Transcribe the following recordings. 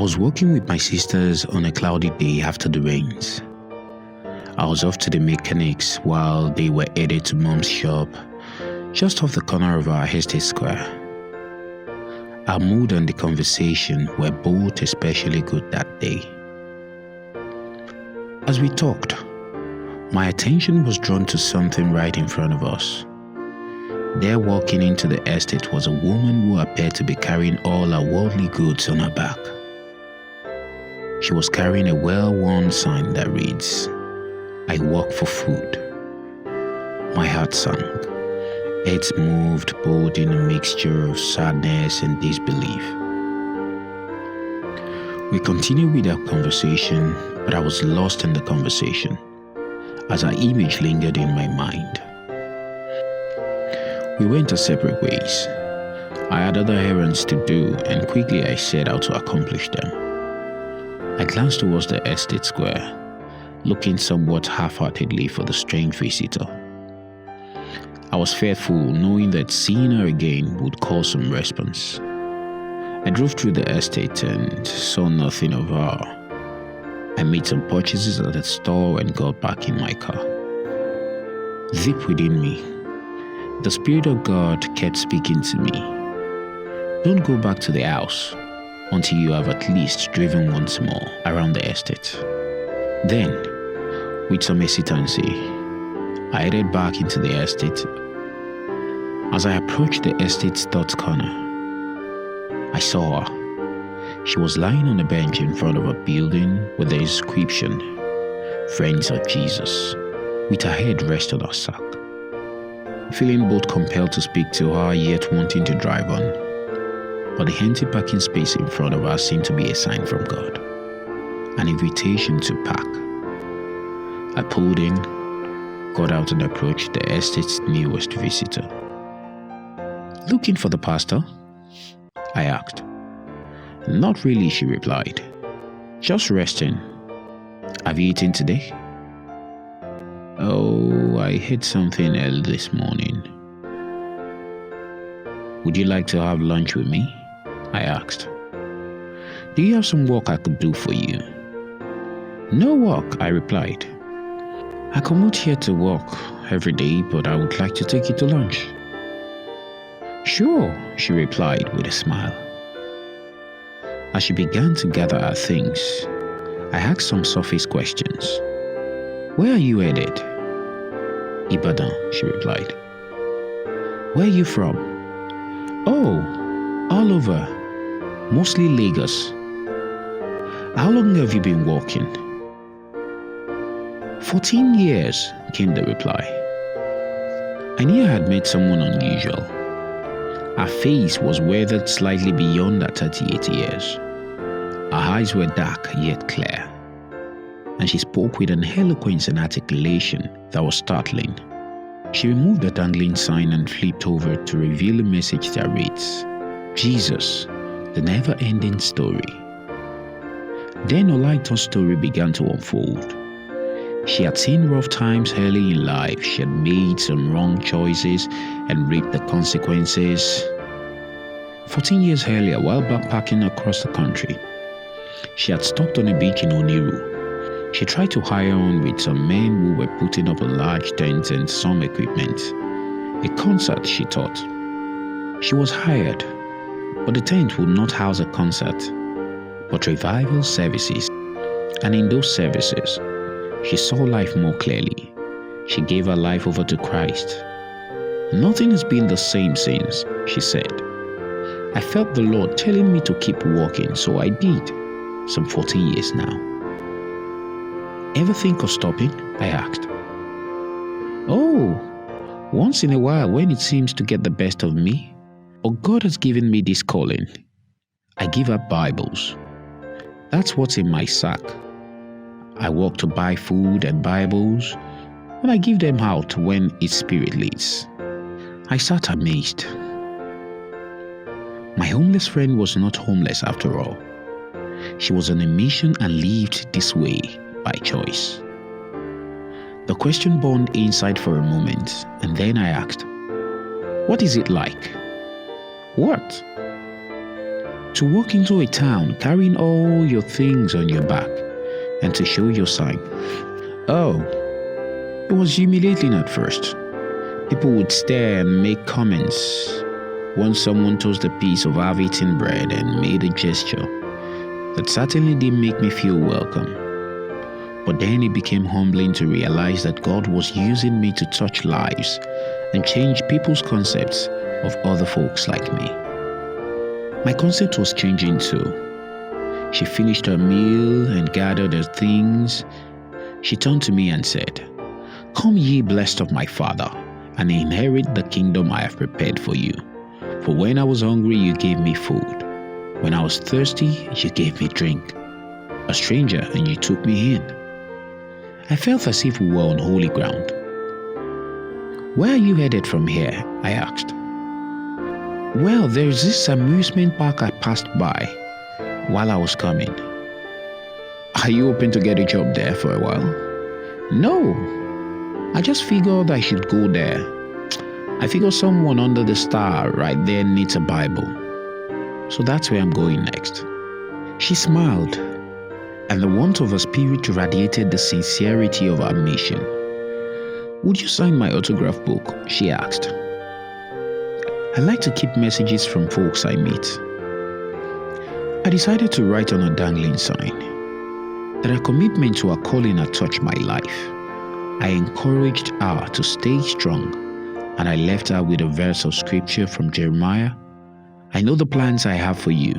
was walking with my sisters on a cloudy day after the rains. I was off to the mechanics while they were headed to Mom's shop, just off the corner of our estate square. Our mood and the conversation were both especially good that day. As we talked, my attention was drawn to something right in front of us. There, walking into the estate, was a woman who appeared to be carrying all her worldly goods on her back. She was carrying a well-worn sign that reads, "I work for food." My heart sank. It moved both in a mixture of sadness and disbelief. We continued with our conversation, but I was lost in the conversation as her image lingered in my mind. We went our separate ways. I had other errands to do, and quickly I set out to accomplish them. I glanced towards the estate square, looking somewhat half-heartedly for the strange visitor. I was fearful, knowing that seeing her again would cause some response. I drove through the estate and saw nothing of her. I made some purchases at the store and got back in my car. Deep within me, the Spirit of God kept speaking to me. Don't go back to the house until you have at least driven once more around the estate. Then, with some hesitancy, I headed back into the estate. As I approached the estate's third corner, I saw her. She was lying on a bench in front of a building with the inscription, "Friends of Jesus," with her head rested on her sack. Feeling both compelled to speak to her yet wanting to drive on, but the empty parking space in front of her seemed to be a sign from God, an invitation to park. I pulled in, got out and approached the estate's newest visitor. "Looking for the pastor?" I asked. "Not really," she replied. "Just resting. Have you eaten today?" "Oh, I had something early this morning." "Would you like to have lunch with me?" I asked. "Do you have some work I could do for you?" "No work," I replied. "I commute here to work every day, but I would like to take you to lunch." "Sure," she replied with a smile. As she began to gather her things, I asked some surface questions. "Where are you headed?" "Ibadan," she replied. "Where are you from?" "Oh, all over, mostly Lagos." "How long have you been working?" 14 years, came the reply. I knew I had met someone unusual. Her face was weathered slightly beyond her 38 years. Her eyes were dark yet clear, and she spoke with an eloquence and articulation that was startling. She removed the dangling sign and flipped over to reveal a message that reads, "Jesus, the never-ending story." Then Olaito's story began to unfold. She had seen rough times early in life. She had made some wrong choices and reaped the consequences. 14 years earlier, while backpacking across the country, she had stopped on a beach in Oniru. She tried to hire on with some men who were putting up a large tent and some equipment. A concert, she thought. She was hired, but the tent would not house a concert, but revival services. And in those services, she saw life more clearly. She gave her life over to Christ. "Nothing has been the same since," she said. "I felt the Lord telling me to keep walking, so I did. Some 14 years now." "Ever think of stopping?" I asked. "Oh, once in a while when it seems to get the best of me. But God has given me this calling. I give out Bibles. That's what's in my sack. I walk to buy food and Bibles, and I give them out when His Spirit leads." I sat amazed. My homeless friend was not homeless after all. She was on a mission and lived this way by choice. The question burned inside for a moment, and then I asked, "What is it like?" "What?" To walk into a town carrying all your things on your back and to show your sign. Oh, it was humiliating at first. People would stare and make comments. Once someone tossed a piece of half-eaten bread and made a gesture that certainly didn't make me feel welcome. But then it became humbling to realize that God was using me to touch lives and change people's concepts of other folks like me. My concept was changing too. She finished her meal and gathered her things. She turned to me and said, "Come ye blessed of my Father, and inherit the kingdom I have prepared for you. For when I was hungry, you gave me food. When I was thirsty, you gave me drink. A stranger, and you took me in." I felt as if we were on holy ground. "Where are you headed from here?" I asked. "Well, there's this amusement park I passed by while I was coming." "Are you hoping to get a job there for a while?" "No, I just figured I should go there. I figure someone under the star right there needs a Bible. So that's where I'm going next." She smiled, and the warmth of her spirit radiated the sincerity of her mission. "Would you sign my autograph book?" she asked. I like to keep messages from folks I meet. I decided to write on a dangling sign that her commitment to her calling had touched my life. I encouraged her to stay strong, and I left her with a verse of scripture from Jeremiah. "I know the plans I have for you,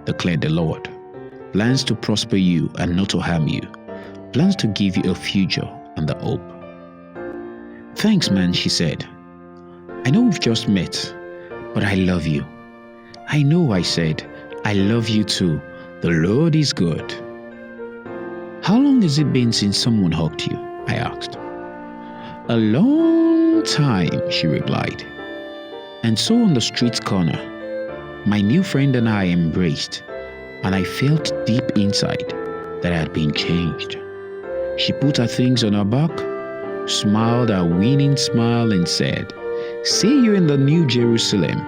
declared the Lord. Plans to prosper you and not to harm you. Plans to give you a future and a hope." "Thanks, man," she said. "I know we've just met, but I love you." "I know," I said. "I love you too. The Lord is good." "How long has it been since someone hugged you?" I asked. "A long time," she replied. And so on the street corner, my new friend and I embraced, and I felt deep inside that I had been changed. She put her things on her back, smiled a winning smile, and said, "See you in the New Jerusalem."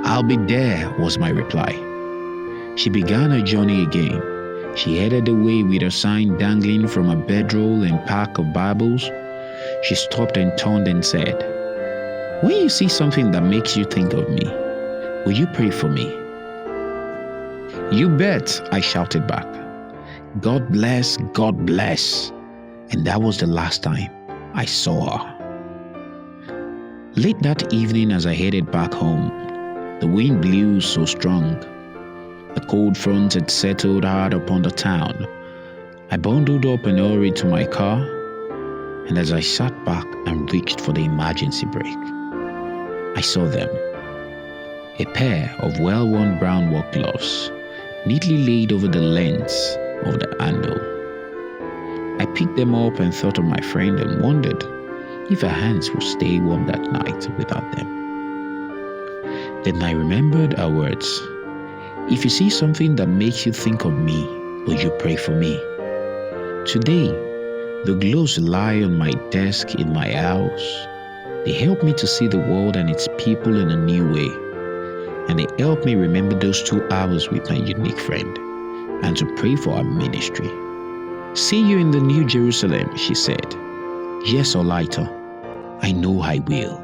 "I'll be there," was my reply. She began her journey again. She headed away with her sign dangling from a bedroll and pack of Bibles. She stopped and turned and said, "When you see something that makes you think of me, will you pray for me?" "You bet," I shouted back. "God bless, God bless." And that was the last time I saw her. Late that evening, as I headed back home, the wind blew so strong. The cold front had settled hard upon the town. I bundled up and hurried to my car, and as I sat back and reached for the emergency brake, I saw them. A pair of well-worn brown work gloves, neatly laid over the lens of the handle. I picked them up and thought of my friend and wondered if her hands would stay warm that night without them. Then I remembered her words, "If you see something that makes you think of me, will you pray for me?" Today, the gloves lie on my desk in my house. They help me to see the world and its people in a new way. And they help me remember those 2 hours with my unique friend and to pray for our ministry. "See you in the New Jerusalem," she said. "Yes, or later, I know I will."